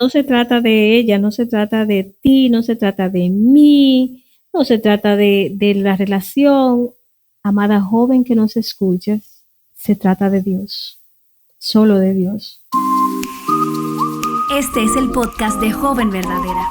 No se trata de ella, no se trata de ti, no se trata de mí, no se trata de la relación. Amada joven que nos escuches, se trata de Dios, solo de Dios. Este es el podcast de Joven Verdadera.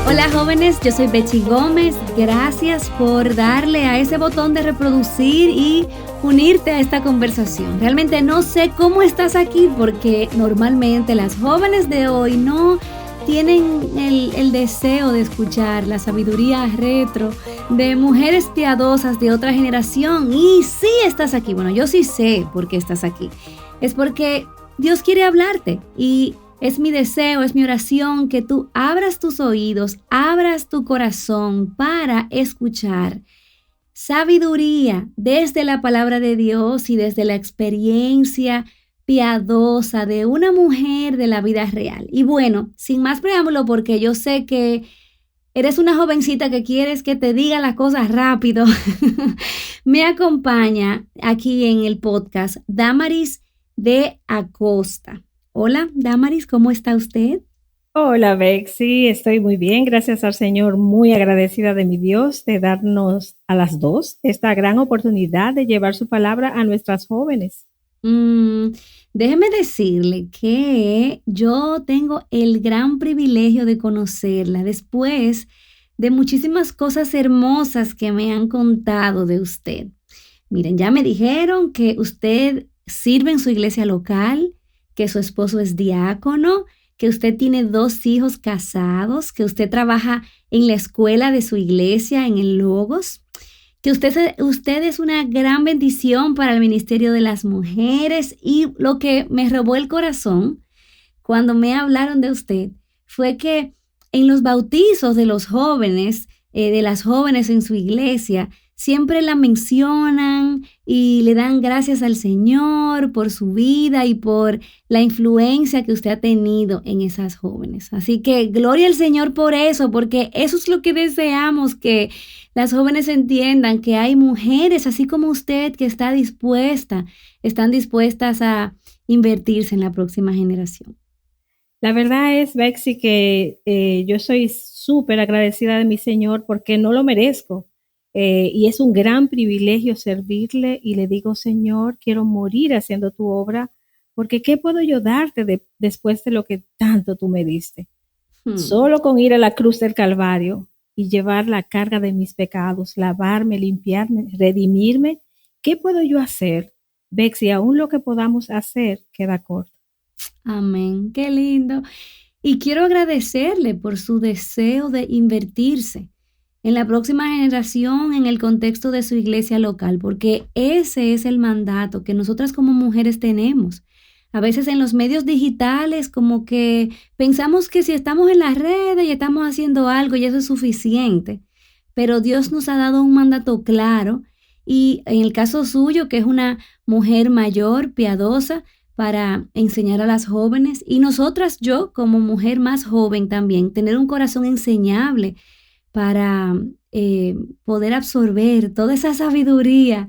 Hola jóvenes, yo soy Betsy Gómez. Gracias por darle a ese botón de reproducir y unirte a esta conversación. Realmente no sé cómo estás aquí porque normalmente las jóvenes de hoy no tienen el deseo de escuchar la sabiduría retro de mujeres piadosas de otra generación. Y sí estás aquí. Bueno, yo sí sé por qué estás aquí. Es porque Dios quiere hablarte y es mi deseo, es mi oración que tú abras tus oídos, abras tu corazón para escuchar sabiduría desde la palabra de Dios y desde la experiencia piadosa de una mujer de la vida real. Y bueno, sin más preámbulo, porque yo sé que eres una jovencita que quieres que te diga las cosas rápido, me acompaña aquí en el podcast Damaris de Acosta. Hola, Damaris, ¿cómo está usted? Hola, Bexy, estoy muy bien, gracias al Señor, muy agradecida de mi Dios de darnos a las dos esta gran oportunidad de llevar su palabra a nuestras jóvenes. Déjeme decirle que yo tengo el gran privilegio de conocerla después de muchísimas cosas hermosas que me han contado de usted. Miren, ya me dijeron que usted sirve en su iglesia local, que su esposo es diácono, que usted tiene 2 hijos casados, que usted trabaja en la escuela de su iglesia, en el Logos, que usted es una gran bendición para el ministerio de las mujeres. Y lo que me robó el corazón cuando me hablaron de usted fue que en los bautizos de los jóvenes, de las jóvenes en su iglesia, siempre la mencionan y le dan gracias al Señor por su vida y por la influencia que usted ha tenido en esas jóvenes. Así que gloria al Señor por eso, porque eso es lo que deseamos, que las jóvenes entiendan que hay mujeres así como usted que están dispuestas a invertirse en la próxima generación. La verdad es, Bexy, que yo soy súper agradecida de mi Señor porque no lo merezco. Y es un gran privilegio servirle y le digo, Señor, quiero morir haciendo tu obra, porque ¿qué puedo yo darte después de lo que tanto tú me diste? Solo con ir a la cruz del Calvario y llevar la carga de mis pecados, lavarme, limpiarme, redimirme, ¿qué puedo yo hacer? Bexy, aún lo que podamos hacer queda corto. Amén, qué lindo. Y quiero agradecerle por su deseo de invertirse en la próxima generación en el contexto de su iglesia local, porque ese es el mandato que nosotras como mujeres tenemos. A veces en los medios digitales como que pensamos que si estamos en las redes y estamos haciendo algo y eso es suficiente, pero Dios nos ha dado un mandato claro y en el caso suyo, que es una mujer mayor, piadosa, para enseñar a las jóvenes y nosotras, yo como mujer más joven también, tener un corazón enseñable para poder absorber toda esa sabiduría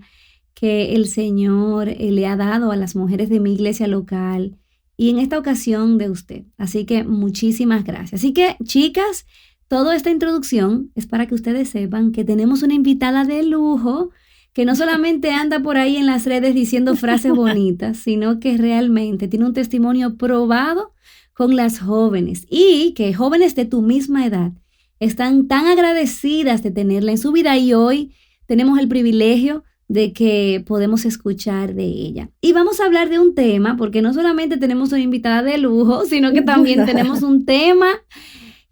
que el Señor le ha dado a las mujeres de mi iglesia local y en esta ocasión de usted. Así que muchísimas gracias. Así que, chicas, toda esta introducción es para que ustedes sepan que tenemos una invitada de lujo que no solamente anda por ahí en las redes diciendo frases bonitas, sino que realmente tiene un testimonio probado con las jóvenes y que jóvenes de tu misma edad están tan agradecidas de tenerla en su vida y hoy tenemos el privilegio de que podemos escuchar de ella. Y vamos a hablar de un tema, porque no solamente tenemos una invitada de lujo, sino que también tenemos un tema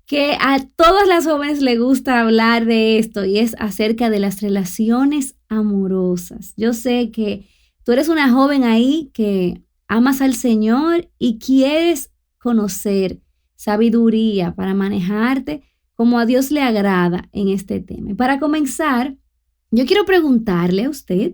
que a todas las jóvenes les gusta hablar de esto y es acerca de las relaciones amorosas. Yo sé que tú eres una joven ahí que amas al Señor y quieres conocer sabiduría para manejarte como a Dios le agrada en este tema. Y para comenzar, yo quiero preguntarle a usted,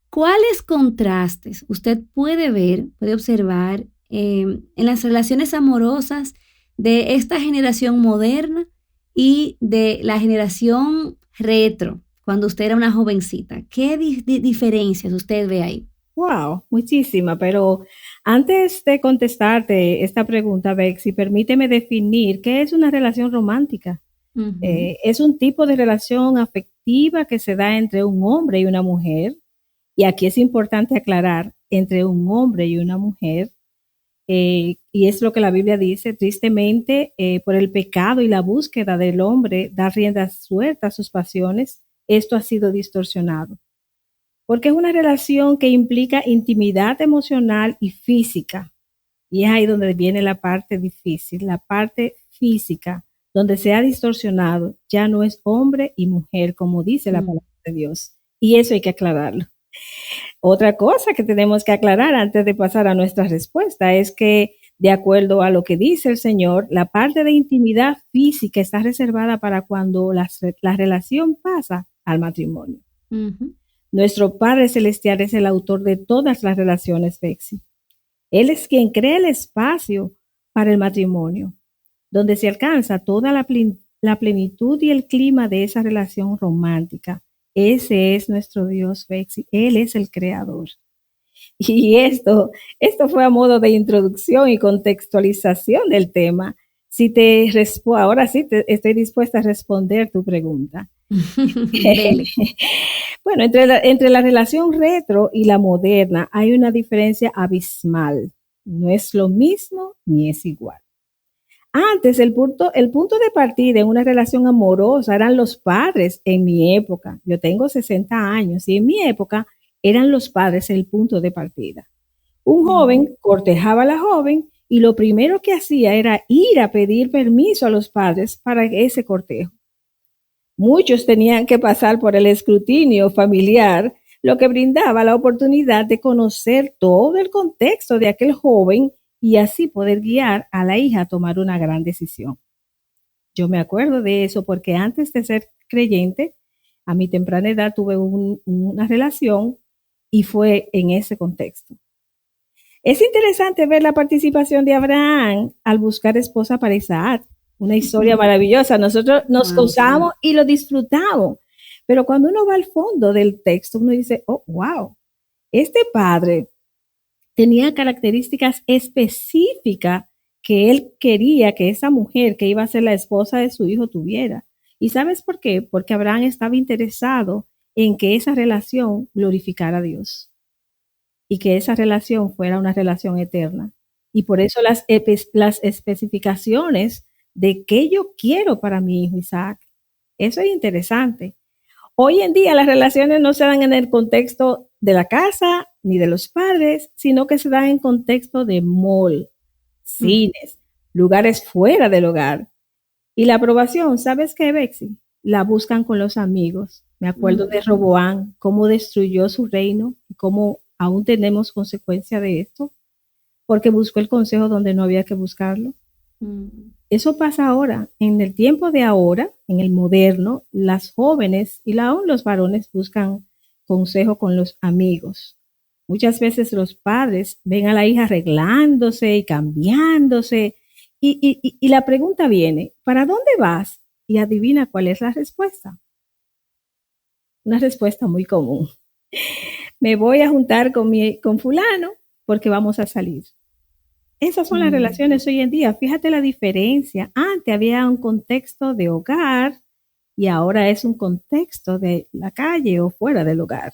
¿cuáles contrastes usted puede ver, puede observar en las relaciones amorosas de esta generación moderna y de la generación retro, cuando usted era una jovencita? ¿Qué diferencias usted ve ahí? Wow, muchísima, pero antes de contestarte esta pregunta, Bexy, permíteme definir qué es una relación romántica. Ujú, Es un tipo de relación afectiva que se da entre un hombre y una mujer, y aquí es importante aclarar, entre un hombre y una mujer, y es lo que la Biblia dice, tristemente, por el pecado y la búsqueda del hombre dar rienda suelta a sus pasiones, esto ha sido distorsionado porque es una relación que implica intimidad emocional y física. Y es ahí donde viene la parte difícil, la parte física, donde se ha distorsionado, ya no es hombre y mujer, como dice la mm, palabra de Dios. Y eso hay que aclararlo. Otra cosa que tenemos que aclarar antes de pasar a nuestra respuesta es que, de acuerdo a lo que dice el Señor, la parte de intimidad física está reservada para cuando la relación pasa al matrimonio. ujú, Nuestro Padre Celestial es el autor de todas las relaciones, Bexy. Él es quien crea el espacio para el matrimonio, donde se alcanza toda la plenitud y el clima de esa relación romántica. Ese es nuestro Dios, Bexy. Él es el creador. Y esto fue a modo de introducción y contextualización del tema. Ahora sí estoy dispuesta a responder tu pregunta. Dele. Bueno, entre la relación retro y la moderna hay una diferencia abismal. No es lo mismo ni es igual. Antes, el punto de partida en una relación amorosa eran los padres en mi época. Yo tengo 60 años y en mi época eran los padres el punto de partida. Un Ujú, joven cortejaba a la joven y lo primero que hacía era ir a pedir permiso a los padres para ese cortejo. Muchos tenían que pasar por el escrutinio familiar, lo que brindaba la oportunidad de conocer todo el contexto de aquel joven y así poder guiar a la hija a tomar una gran decisión. Yo me acuerdo de eso porque antes de ser creyente, a mi temprana edad tuve una relación y fue en ese contexto. Es interesante ver la participación de Abraham al buscar esposa para Isaac. Una historia maravillosa. Nosotros nos wow, sí. gozamos y lo disfrutamos. Pero cuando uno va al fondo del texto, uno dice, oh, wow, este padre tenía características específicas que él quería que esa mujer que iba a ser la esposa de su hijo tuviera. ¿Y sabes por qué? Porque Abraham estaba interesado en que esa relación glorificara a Dios y que esa relación fuera una relación eterna. Y por eso las especificaciones de qué yo quiero para mi hijo Isaac. Eso es interesante. Hoy en día las relaciones no se dan en el contexto de la casa ni de los padres, sino que se dan en contexto de mall, Mm, cines, lugares fuera del hogar. Y la aprobación, ¿sabes qué, Bexy? La buscan con los amigos. Me acuerdo de ujú, Roboán, cómo destruyó su reino y cómo aún tenemos consecuencia de esto, porque buscó el consejo donde no había que buscarlo. mm. Eso pasa ahora. En el tiempo de ahora, en el moderno, las jóvenes y aún los varones buscan consejo con los amigos. Muchas veces los padres ven a la hija arreglándose y cambiándose y la pregunta viene, ¿para dónde vas? Y adivina cuál es la respuesta. Una respuesta muy común. Me voy a juntar con fulano porque vamos a salir. Esas son las Mm. relaciones hoy en día. Fíjate la diferencia. Antes había un contexto de hogar y ahora es un contexto de la calle o fuera del hogar.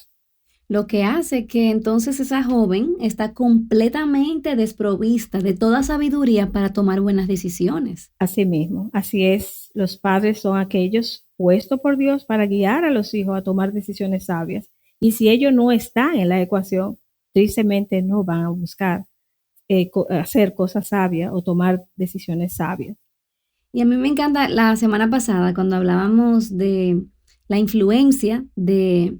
Lo que hace que entonces esa joven está completamente desprovista de toda sabiduría para tomar buenas decisiones. Así mismo, así es. Los padres son aquellos puestos por Dios para guiar a los hijos a tomar decisiones sabias. Y si ellos no están en la ecuación, tristemente no van a buscar hacer cosas sabias o tomar decisiones sabias. Y a mí me encanta la semana pasada cuando hablábamos de la influencia de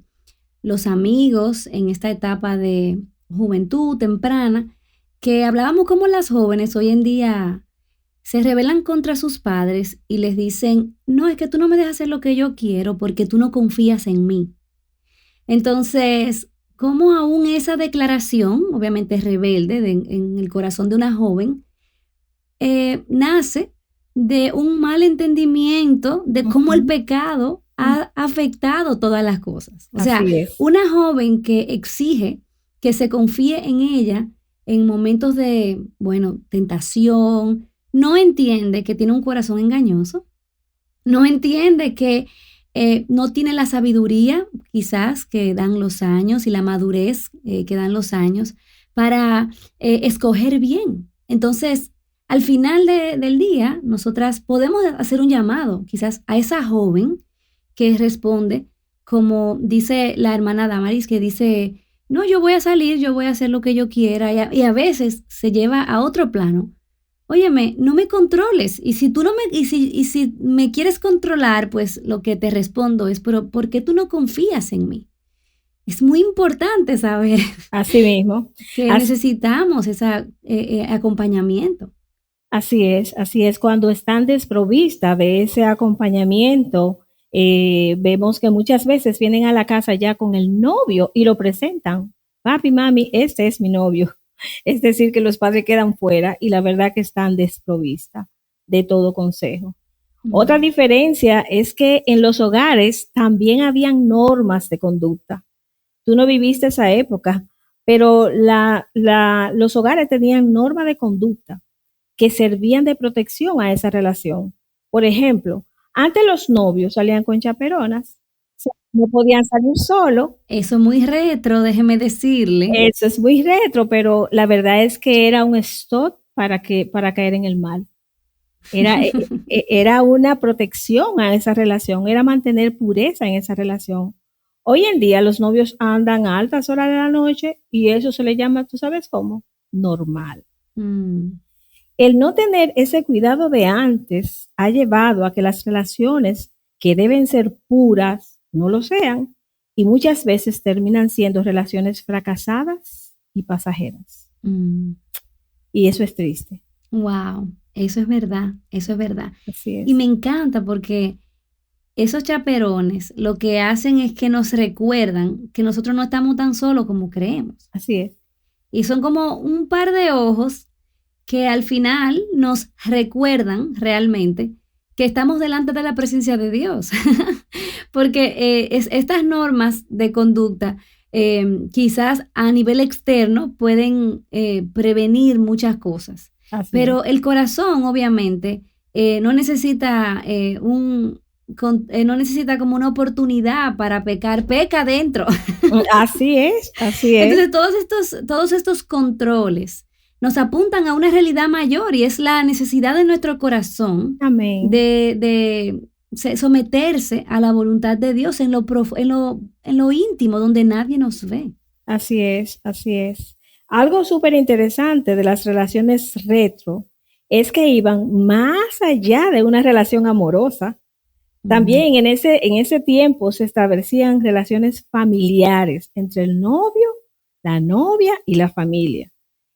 los amigos en esta etapa de juventud temprana, que hablábamos cómo las jóvenes hoy en día se rebelan contra sus padres y les dicen, no, es que tú no me dejas hacer lo que yo quiero porque tú no confías en mí. Entonces, ¿cómo aún esa declaración, obviamente rebelde en el corazón de una joven, nace de un mal entendimiento de cómo el Ujú. pecado ha afectado todas las cosas. O sea, Así es. una joven que exige que se confíe en ella en momentos de, bueno, tentación, no entiende que tiene un corazón engañoso, no entiende que no tiene la sabiduría quizás que dan los años y la madurez que dan los años para escoger bien. Entonces, al final del día, nosotras podemos hacer un llamado quizás a esa joven que responde, como dice la hermana Damaris, que dice, no, yo voy a salir, yo voy a hacer lo que yo quiera, y a veces se lleva a otro plano. Óyeme, no me controles. Y si tú no me, y si me quieres controlar, pues lo que te respondo es, pero ¿por qué tú no confías en mí? Es muy importante saber Así mismo. que As- necesitamos ese acompañamiento. Así es. Cuando están desprovistas de ese acompañamiento, vemos que muchas veces vienen a la casa ya con el novio y lo presentan. Papi, mami, este es mi novio. Es decir, que los padres quedan fuera y la verdad que están desprovistas de todo consejo. Otra Mm. diferencia es que en los hogares también habían normas de conducta. Tú no viviste esa época, pero los hogares tenían normas de conducta que servían de protección a esa relación. Por ejemplo, antes los novios salían con chaperonas, o sea, no podían salir solo. Eso es muy retro, déjeme decirle. Eso es muy retro, pero la verdad es que era un stop para caer en el mal. Era una protección a esa relación, era mantener pureza en esa relación. Hoy en día los novios andan a altas horas de la noche y eso se le llama, ¿tú sabes cómo? Normal. Mm. El no tener ese cuidado de antes ha llevado a que las relaciones que deben ser puras no lo sean y muchas veces terminan siendo relaciones fracasadas y pasajeras. Mm. Y eso es triste. Wow, eso es verdad, eso es verdad. Así Y es. me encanta porque esos chaperones lo que hacen es que nos recuerdan que nosotros no estamos tan solos como creemos. Así es. Y son como un par de ojos que al final nos recuerdan realmente que estamos delante de la presencia de Dios. Porque estas normas de conducta quizás a nivel externo pueden prevenir muchas cosas. Así es. Pero el corazón, obviamente, no necesita no necesita como una oportunidad para pecar, peca dentro. Así es, así es. Entonces, todos estos controles nos apuntan a una realidad mayor y es la necesidad de nuestro corazón Amén. de someterse a la voluntad de Dios en lo íntimo, donde nadie nos ve. Así es, así es. Algo súper interesante de las relaciones retro es que iban más allá de una relación amorosa. Mm. También en ese tiempo se establecían relaciones familiares entre el novio, la novia y la familia.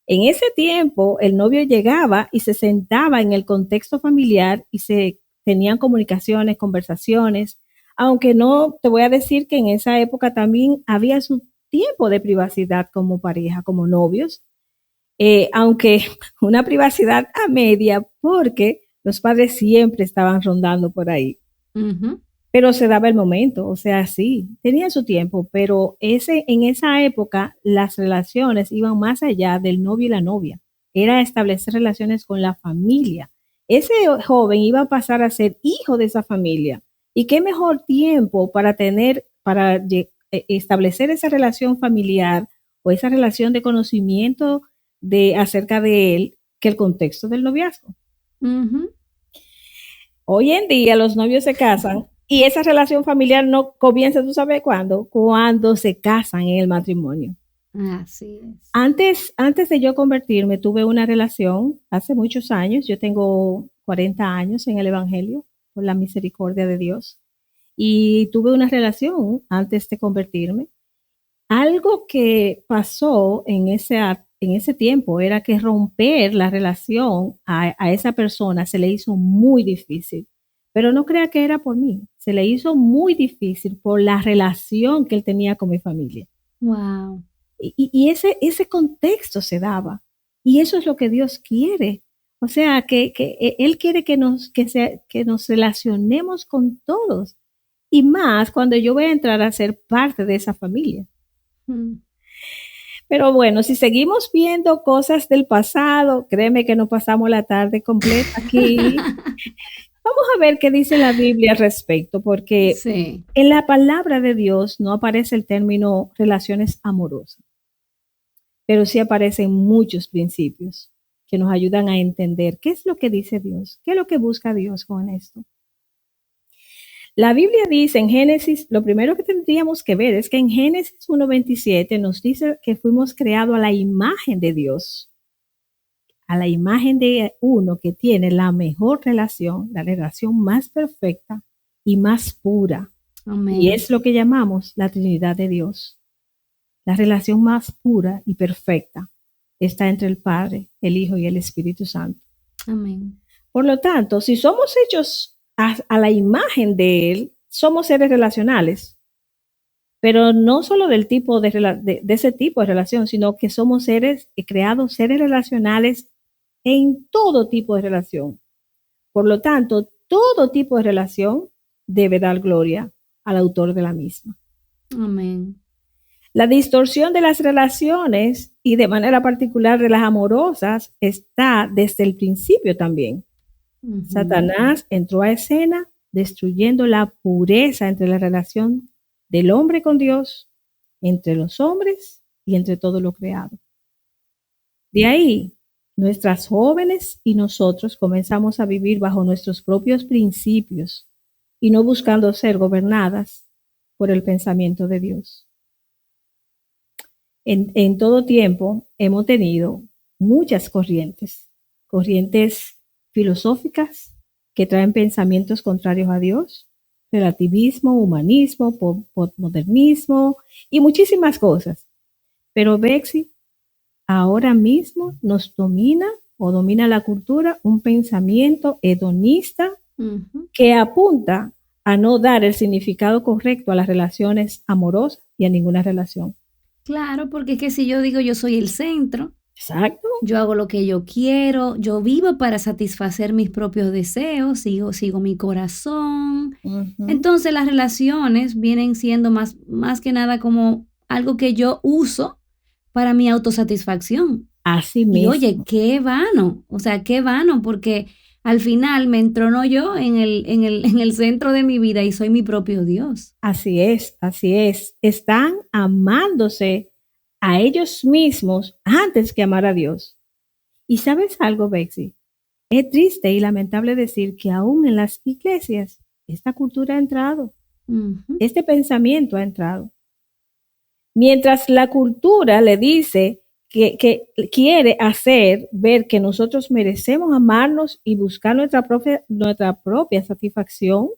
En ese tiempo, el novio llegaba y se sentaba en el contexto familiar y se tenían comunicaciones, conversaciones, aunque no te voy a decir que en esa época también había su tiempo de privacidad como pareja, como novios, aunque una privacidad a media porque los padres siempre estaban rondando por ahí. Ujú. Pero se daba el momento, o sea, sí, tenía su tiempo, pero en esa época las relaciones iban más allá del novio y la novia, era establecer relaciones con la familia. Ese joven iba a pasar a ser hijo de esa familia. ¿Y qué mejor tiempo para establecer esa relación familiar o esa relación de conocimiento acerca de él que el contexto del noviazgo? Ujú. Hoy en día los novios se casan y esa relación familiar no comienza, ¿tú sabes cuándo? Cuando se casan en el matrimonio. Así es. Antes de yo convertirme, tuve una relación hace muchos años. Yo tengo 40 años en el Evangelio, por la misericordia de Dios. Y tuve una relación antes de convertirme. Algo que pasó en ese tiempo era que romper la relación a esa persona se le hizo muy difícil. Pero no crea que era por mí, se le hizo muy difícil por la relación que él tenía con mi familia. Wow. Y ese contexto se daba. Y eso es lo que Dios quiere. O sea, que Él quiere que nos relacionemos con todos. y más cuando yo voy a entrar a ser parte de esa familia. Pero bueno, si seguimos viendo cosas del pasado, créeme que no pasamos la tarde completa aquí. Vamos a ver qué dice la Biblia al respecto, porque Sí. en la palabra de Dios no aparece el término relaciones amorosas, pero sí aparecen muchos principios que nos ayudan a entender qué es lo que dice Dios, qué es lo que busca Dios con esto. La Biblia dice en Génesis, lo primero que tendríamos que ver es que en Génesis 1:27 nos dice que fuimos creados a la imagen de Dios, a la imagen de uno que tiene la mejor relación, la relación más perfecta y más pura. Y Amén. es lo que llamamos la Trinidad de Dios. La relación más pura y perfecta está entre el Padre, el Hijo y el Espíritu Santo. Amén. Por lo tanto, si somos hechos a la imagen de Él, somos seres relacionales, pero no solo del tipo de ese tipo de relación, sino que somos seres creados, seres relacionales en todo tipo de relación. Por lo tanto, todo tipo de relación debe dar gloria al autor de la misma. Amén. La distorsión de las relaciones y de manera particular de las amorosas está desde el principio también. Satanás entró a escena destruyendo la pureza entre la relación del hombre con Dios, entre los hombres y entre todo lo creado. De ahí, nuestras jóvenes y nosotros comenzamos a vivir bajo nuestros propios principios y no buscando ser gobernadas por el pensamiento de Dios. En todo tiempo hemos tenido muchas corrientes filosóficas que traen pensamientos contrarios a Dios, relativismo, humanismo, postmodernismo y muchísimas cosas. Pero Bexy, ahora mismo nos domina o domina la cultura un pensamiento hedonista que apunta a no dar el significado correcto a las relaciones amorosas y a ninguna relación. Claro, porque es que si yo digo yo soy el centro, Exacto. yo hago lo que yo quiero, yo vivo para satisfacer mis propios deseos, sigo mi corazón. Entonces las relaciones vienen siendo más que nada como algo que yo uso para mi autosatisfacción. Así Y mismo. oye, qué vano, o sea, qué vano, porque al final me entrono yo en el centro de mi vida y soy mi propio Dios. Así es, así es. Están amándose a ellos mismos antes que amar a Dios. ¿Y sabes algo, Bexy? Es triste y lamentable decir que aún en las iglesias esta cultura ha entrado, este pensamiento ha entrado. Mientras la cultura le dice que quiere hacer ver que nosotros merecemos amarnos y buscar nuestra propia satisfacción,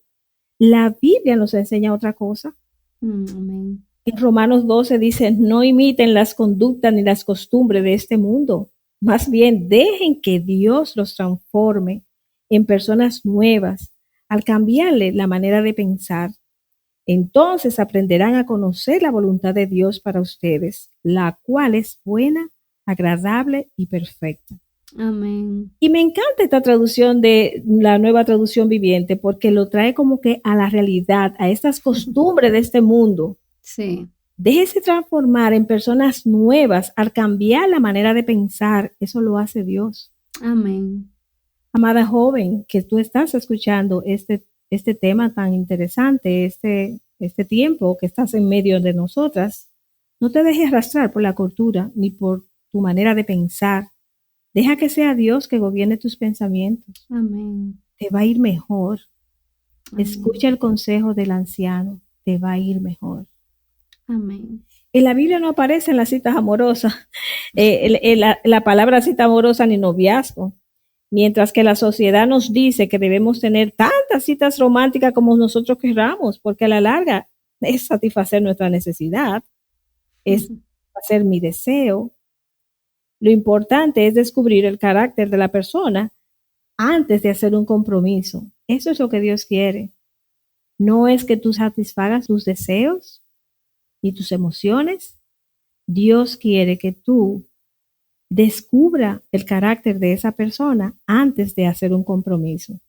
la Biblia nos enseña otra cosa. Amén. En Romanos 12 dice, no imiten las conductas ni las costumbres de este mundo. Más bien, dejen que Dios los transforme en personas nuevas al cambiarle la manera de pensar. Entonces aprenderán a conocer la voluntad de Dios para ustedes, la cual es buena, agradable y perfecta. Amén. Y me encanta esta traducción de la Nueva Traducción Viviente porque lo trae como que a la realidad, a estas costumbres de este mundo. Sí. Déjese transformar en personas nuevas al cambiar la manera de pensar. Eso lo hace Dios. Amén. Amada joven, que tú estás escuchando este tema tan interesante, este tiempo que estás en medio de nosotras, no te dejes arrastrar por la cultura ni por tu manera de pensar. Deja que sea Dios que gobierne tus pensamientos. Amén. Te va a ir mejor. Amén. Escucha el consejo del anciano. Te va a ir mejor. Amén. En la Biblia no aparecen las citas amorosas, la palabra cita amorosa ni noviazgo. Mientras que la sociedad nos dice que debemos tener tantas citas románticas como nosotros queramos, porque a la larga es satisfacer nuestra necesidad, es hacer mi deseo. Lo importante es descubrir el carácter de la persona antes de hacer un compromiso. Eso es lo que Dios quiere. No es que tú satisfagas tus deseos y tus emociones. Dios quiere que tú descubra el carácter de esa persona antes de hacer un compromiso.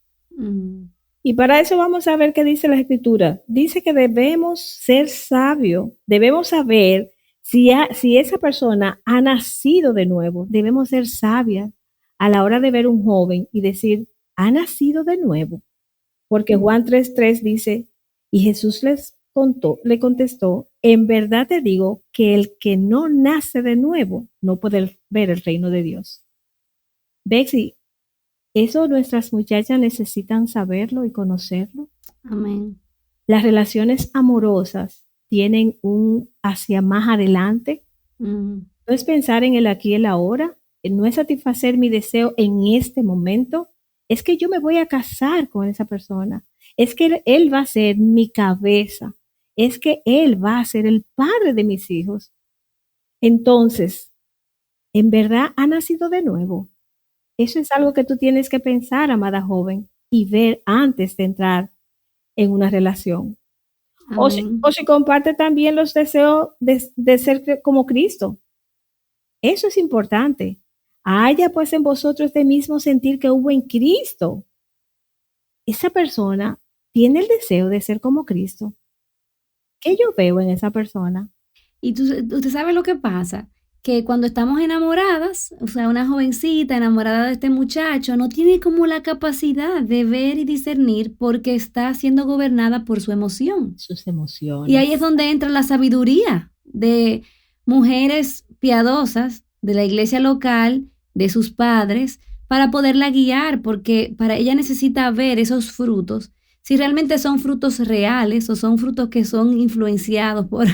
Y para eso vamos a ver qué dice la Escritura. Dice que debemos ser sabios, debemos saber si esa persona ha nacido de nuevo. Debemos ser sabias a la hora de ver un joven y decir, ha nacido de nuevo. Porque Juan 3:3 dice, y Jesús le contestó, en verdad te digo que el que no nace de nuevo no puede ver el reino de Dios. Bexy, eso nuestras muchachas necesitan saberlo y conocerlo. Amén. Las relaciones amorosas tienen un hacia más adelante. No es pensar en el aquí y el ahora, no es satisfacer mi deseo en este momento. Es que yo me voy a casar con esa persona. Es que él va a ser mi cabeza. Es que él va a ser el padre de mis hijos. Entonces, ¿en verdad ha nacido de nuevo? Eso es algo que tú tienes que pensar, amada joven, y ver antes de entrar en una relación. O si comparte también los deseos de ser como Cristo. Eso es importante. Haya pues en vosotros el mismo sentir que hubo en Cristo. Esa persona tiene el deseo de ser como Cristo. ¿Qué yo veo en esa persona? Y usted sabe lo que pasa, que cuando estamos enamoradas, o sea, una jovencita enamorada de este muchacho, no tiene como la capacidad de ver y discernir porque está siendo gobernada por su emoción. Sus emociones. Y ahí es donde entra la sabiduría de mujeres piadosas de la iglesia local, de sus padres, para poderla guiar, porque para ella necesita ver esos frutos, si realmente son frutos reales o son frutos que son influenciados por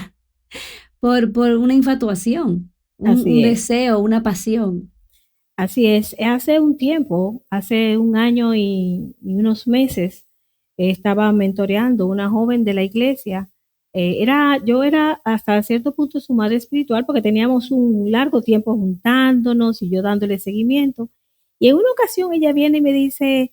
una infatuación, un deseo, una pasión. Así es. Hace un tiempo, hace un año y unos meses, estaba mentoreando una joven de la iglesia. Yo era hasta cierto punto su madre espiritual porque teníamos un largo tiempo juntándonos y yo dándole seguimiento. Y en una ocasión ella viene y me dice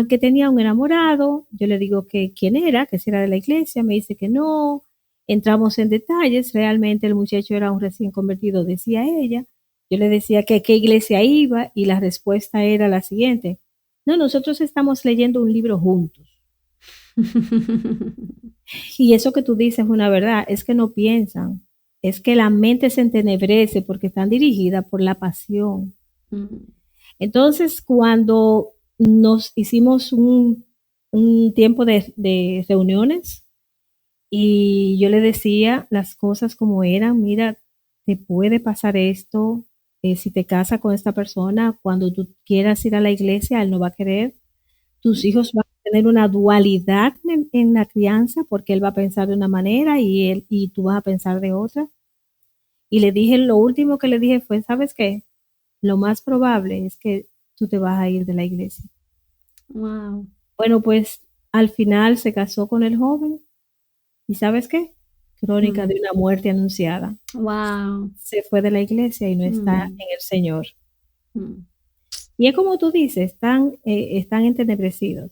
que tenía un enamorado. Yo le digo que quién era, que si era de la iglesia. Me dice que no. Entramos en detalles. Realmente el muchacho era un recién convertido, decía ella. Yo le decía que a qué iglesia iba y la respuesta era la siguiente. No, nosotros estamos leyendo un libro juntos. Y eso que tú dices es una verdad, es que no piensan, es que la mente se entenebrece porque están dirigidas por la pasión. Entonces, cuando nos hicimos un tiempo de reuniones y yo le decía las cosas como eran, mira, te puede pasar esto, si te casas con esta persona, cuando tú quieras ir a la iglesia, él no va a querer. Tus hijos van a tener una dualidad en la crianza porque él va a pensar de una manera y tú vas a pensar de otra. Y le dije, lo último que le dije fue, ¿sabes qué? Lo más probable es que tú te vas a ir de la iglesia. Wow. Bueno, pues al final se casó con el joven y ¿sabes qué? Crónica de una muerte anunciada. Wow. Se fue de la iglesia y no está en el Señor. Y es como tú dices, están entenebrecidos.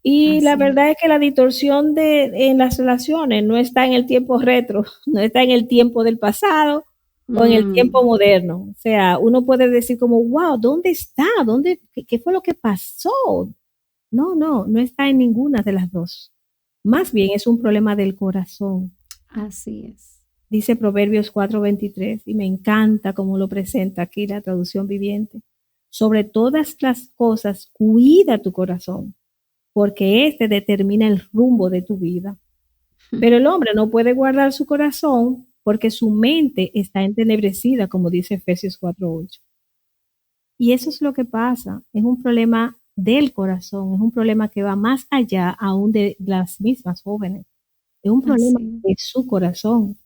Y la verdad es que la distorsión en las relaciones no está en el tiempo retro, no está en el tiempo del pasado o en el tiempo moderno. O sea, uno puede decir como, wow, ¿dónde está? ¿Qué fue lo que pasó? No está en ninguna de las dos. Más bien es un problema del corazón. Así es. Dice Proverbios 4:23 y me encanta cómo lo presenta aquí la traducción viviente. Sobre todas las cosas, cuida tu corazón, porque este determina el rumbo de tu vida. Pero el hombre no puede guardar su corazón porque su mente está entenebrecida, como dice Efesios 4:8. Y eso es lo que pasa, es un problema del corazón, es un problema que va más allá aún de las mismas jóvenes. Es un problema de su corazón.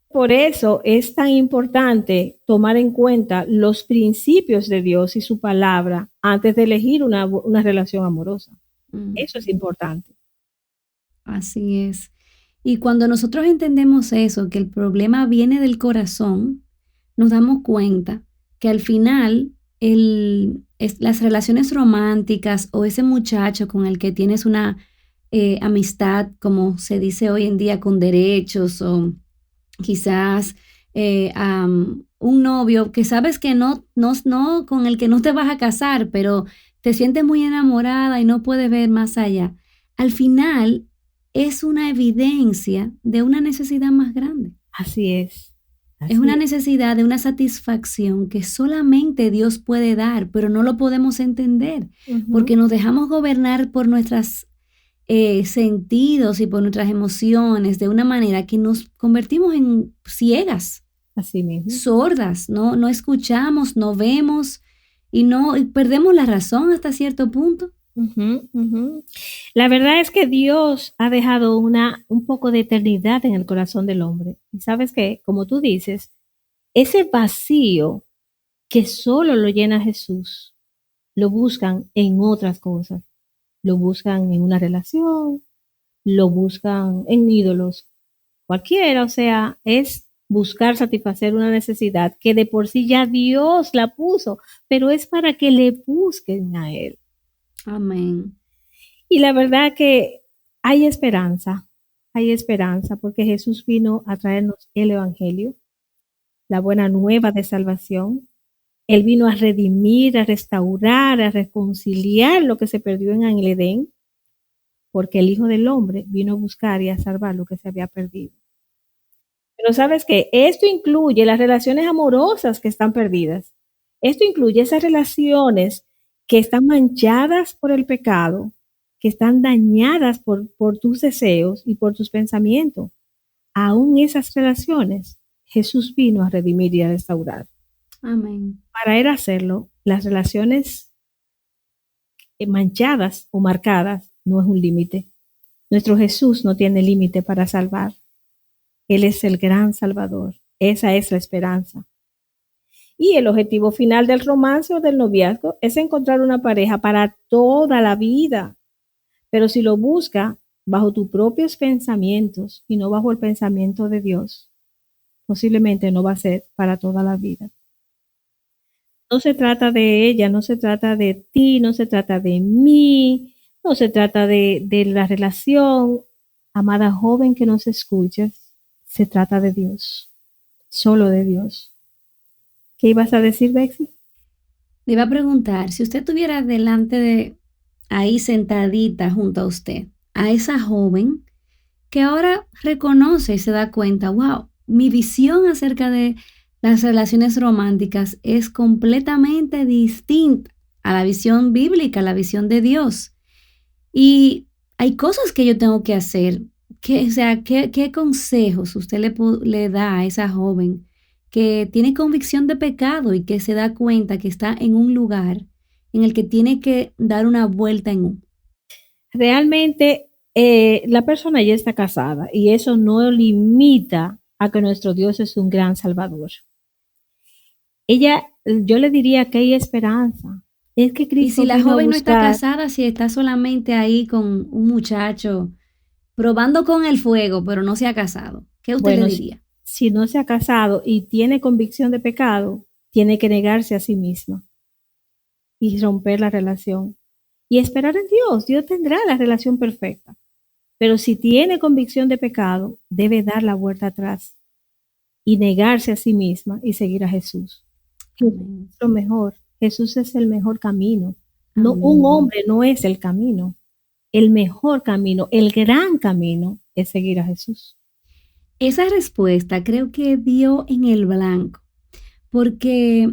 Por eso es tan importante tomar en cuenta los principios de Dios y su palabra antes de elegir una relación amorosa. Eso es importante. Así es. Y cuando nosotros entendemos eso, que el problema viene del corazón, nos damos cuenta que al final las relaciones románticas o ese muchacho con el que tienes una amistad, como se dice hoy en día, con derechos o quizás un novio que sabes que no con el que no te vas a casar, pero te sientes muy enamorada y no puedes ver más allá. Al final es una evidencia de una necesidad más grande. Así es, Es así una es. necesidad de una satisfacción que solamente Dios puede dar, pero no lo podemos entender, Ujú, porque nos dejamos gobernar por nuestros sentidos y por nuestras emociones de una manera que nos convertimos en ciegas, así mismo. sordas, no escuchamos, no vemos y perdemos la razón hasta cierto punto. Ujú, ujú. La verdad es que Dios ha dejado un poco de eternidad en el corazón del hombre. Y sabes que, como tú dices, ese vacío que solo lo llena Jesús, lo buscan en otras cosas. Lo buscan en una relación, lo buscan en ídolos cualquiera, o sea, es buscar satisfacer una necesidad que de por sí ya Dios la puso, pero es para que le busquen a Él. Amén. Y la verdad que hay esperanza, porque Jesús vino a traernos el Evangelio, la buena nueva de salvación. Él vino a redimir, a restaurar, a reconciliar lo que se perdió en el Edén, porque el Hijo del Hombre vino a buscar y a salvar lo que se había perdido. Pero sabes que esto incluye las relaciones amorosas que están perdidas. Esto incluye esas relaciones que están manchadas por el pecado, que están dañadas por tus deseos y por tus pensamientos. Aún esas relaciones, Jesús vino a redimir y a restaurar. Amén. Para él hacerlo, las relaciones manchadas o marcadas no es un límite. Nuestro Jesús no tiene límite para salvar. Él es el gran Salvador. Esa es la esperanza. Y el objetivo final del romance o del noviazgo es encontrar una pareja para toda la vida. Pero si lo busca bajo tus propios pensamientos y no bajo el pensamiento de Dios, posiblemente no va a ser para toda la vida. No se trata de ella, no se trata de ti, no se trata de mí, no se trata de la relación. Amada joven que nos escuches, se trata de Dios, solo de Dios. ¿Qué ibas a decir, Bexy? Le iba a preguntar, si usted estuviera delante de ahí sentadita junto a usted, a esa joven que ahora reconoce y se da cuenta, wow, mi visión acerca de las relaciones románticas es completamente distinta a la visión bíblica, a la visión de Dios. Y hay cosas que yo tengo que hacer. O sea, ¿qué consejos usted le da a esa joven que tiene convicción de pecado y que se da cuenta que está en un lugar en el que tiene que dar una vuelta en U? Realmente la persona ya está casada y eso no limita a que nuestro Dios es un gran salvador. Ella, yo le diría que hay esperanza. Es que Y si Cristo la vino a joven no está buscar, casada, si está solamente ahí con un muchacho probando con el fuego, pero no se ha casado, ¿qué usted le bueno, diría? si no se ha casado y tiene convicción de pecado, tiene que negarse a sí misma y romper la relación y esperar en Dios. Dios tendrá la relación perfecta. Pero si tiene convicción de pecado, debe dar la vuelta atrás y negarse a sí misma y seguir a Jesús. Jesús Amén. es lo mejor. Jesús es el mejor camino. No, un Amén. hombre no es el camino. El mejor camino, el gran camino es seguir a Jesús. Esa respuesta creo que dio en el blanco, porque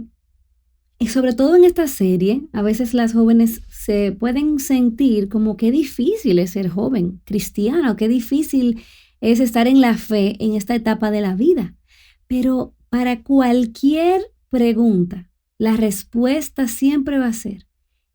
sobre todo en esta serie, a veces las jóvenes se pueden sentir como qué difícil es ser joven cristiano, qué difícil es estar en la fe en esta etapa de la vida. Pero para cualquier pregunta, la respuesta siempre va a ser,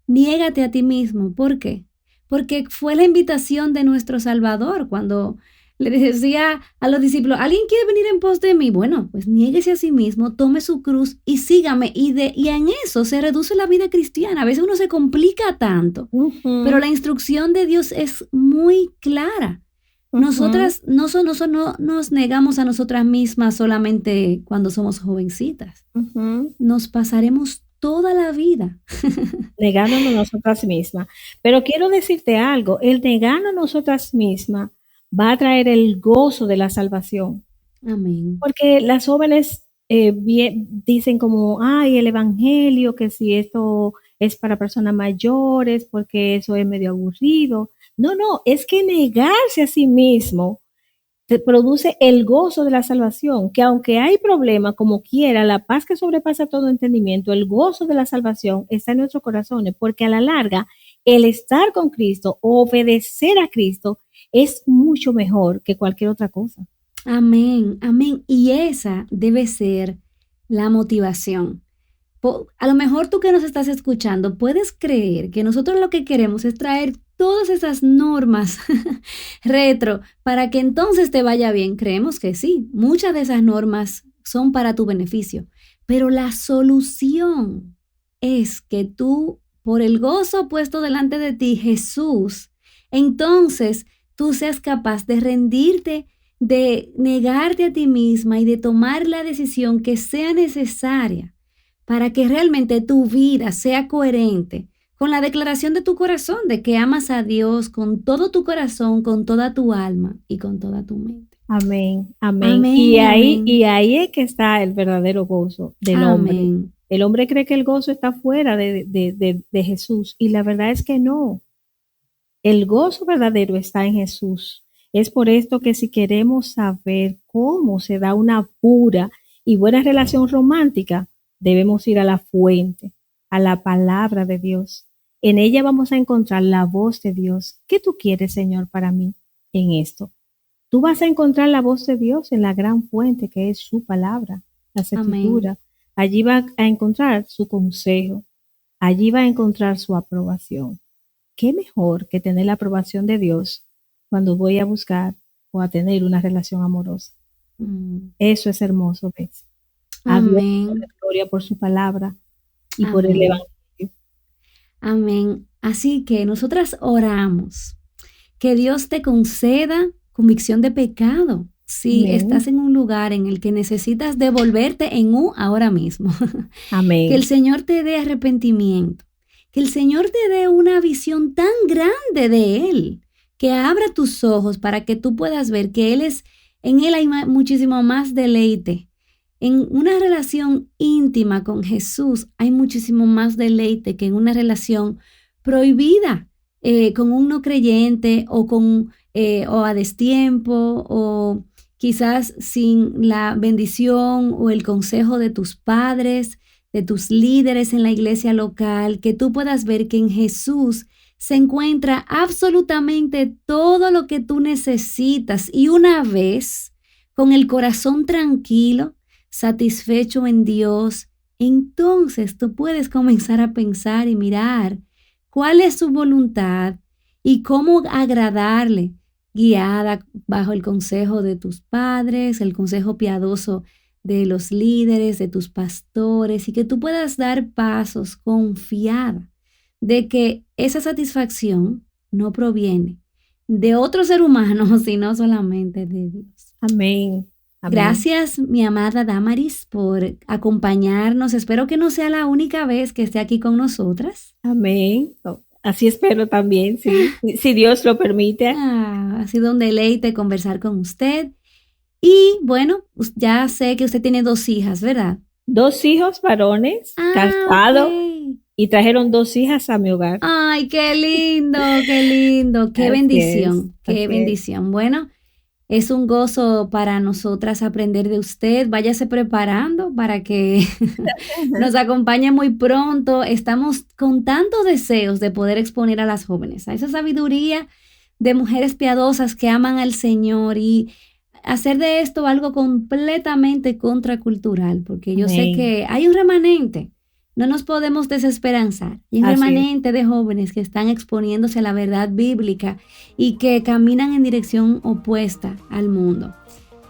niégate a ti mismo. ¿Por qué? Porque fue la invitación de nuestro Salvador cuando le decía a los discípulos, ¿alguien quiere venir en pos de mí? Bueno, pues niéguese a sí mismo, tome su cruz y sígame. Y en eso se reduce la vida cristiana. A veces uno se complica tanto, pero Ujú, la instrucción de Dios es muy clara. ujú, Nosotras no nos negamos a nosotras mismas solamente cuando somos jovencitas. ujú. Nos pasaremos toda la vida. Negándonos a nosotras mismas. Pero quiero decirte algo, el negarnos a nosotras mismas va a traer el gozo de la salvación. Amén. Porque las jóvenes dicen como, ay, el evangelio, que si esto es para personas mayores, porque eso es medio aburrido. No, no, es que negarse a sí mismo te produce el gozo de la salvación, que aunque hay problemas, como quiera, la paz que sobrepasa todo entendimiento, el gozo de la salvación está en nuestros corazones, porque a la larga, el estar con Cristo, obedecer a Cristo, es mucho mejor que cualquier otra cosa. Amén, amén. Y esa debe ser la motivación. A lo mejor tú que nos estás escuchando, puedes creer que nosotros lo que queremos es traer todas esas normas retro para que entonces te vaya bien. Creemos que sí, muchas de esas normas son para tu beneficio, pero la solución es que tú, por el gozo puesto delante de ti, Jesús, entonces tú seas capaz de rendirte, de negarte a ti misma y de tomar la decisión que sea necesaria para que realmente tu vida sea coherente con la declaración de tu corazón de que amas a Dios con todo tu corazón, con toda tu alma y con toda tu mente. Amén, amén. Amén, Y ahí, amén. y ahí es que está el verdadero gozo del hombre. Amén. El hombre cree que el gozo está fuera de Jesús, y la verdad es que no. El gozo verdadero está en Jesús. Es por esto que si queremos saber cómo se da una pura y buena relación romántica, debemos ir a la fuente, a la palabra de Dios. En ella vamos a encontrar la voz de Dios. ¿Qué tú quieres, Señor, para mí en esto? Tú vas a encontrar la voz de Dios en la gran fuente que es su palabra, las escrituras. Allí va a encontrar su consejo. Allí va a encontrar su aprobación. ¿Qué mejor que tener la aprobación de Dios cuando voy a buscar o a tener una relación amorosa? Eso es hermoso, Betsy. Amén. Gloria por su palabra y por el Evangelio. Amén. Así que nosotras oramos que Dios te conceda convicción de pecado. Si Amén. Estás en un lugar en el que necesitas devolverte en ahora mismo. Amén. Que el Señor te dé arrepentimiento. Que el Señor te dé una visión tan grande de Él, que abra tus ojos para que tú puedas ver que en Él hay muchísimo más deleite. En una relación íntima con Jesús hay muchísimo más deleite que en una relación prohibida con un no creyente o a destiempo o quizás sin la bendición o el consejo de tus padres, de tus líderes en la iglesia local, que tú puedas ver que en Jesús se encuentra absolutamente todo lo que tú necesitas. Y una vez, con el corazón tranquilo, satisfecho en Dios, entonces tú puedes comenzar a pensar y mirar cuál es su voluntad y cómo agradarle, guiada bajo el consejo de tus padres, el consejo piadoso de los líderes, de tus pastores, y que tú puedas dar pasos confiada de que esa satisfacción no proviene de otro ser humano, sino solamente de Dios. Amén. Amén. Gracias, mi amada Damaris, por acompañarnos. Espero que no sea la única vez que esté aquí con nosotras. Amén. Así espero también, sí. Si Dios lo permite. Ha sido un deleite conversar con usted. Y bueno, ya sé que usted tiene 2 hijas, ¿verdad? 2 hijos varones, casados, okay. Y trajeron 2 hijas a mi hogar. ¡Ay, qué lindo, qué lindo! ¡Qué bendición! ¡Qué bendición! Bueno, es un gozo para nosotras aprender de usted. Váyase preparando para que nos acompañe muy pronto. Estamos con tantos deseos de poder exponer a las jóvenes a esa sabiduría de mujeres piadosas que aman al Señor y hacer de esto algo completamente contracultural, porque yo sé que hay un remanente. No nos podemos desesperanzar. Hay un remanente de jóvenes que están exponiéndose a la verdad bíblica y que caminan en dirección opuesta al mundo.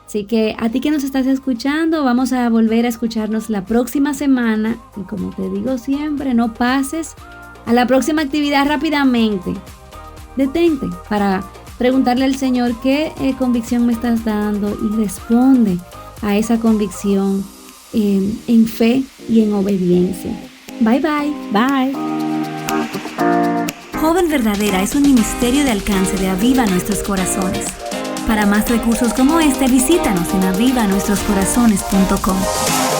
Así que a ti que nos estás escuchando, vamos a volver a escucharnos la próxima semana. Y como te digo siempre, no pases a la próxima actividad rápidamente. Detente para preguntarle al Señor qué convicción me estás dando y responde a esa convicción en fe y en obediencia. Bye, bye. Bye. Joven Verdadera es un ministerio de alcance de Aviva Nuestros Corazones. Para más recursos como este, visítanos en avivanuestroscorazones.com.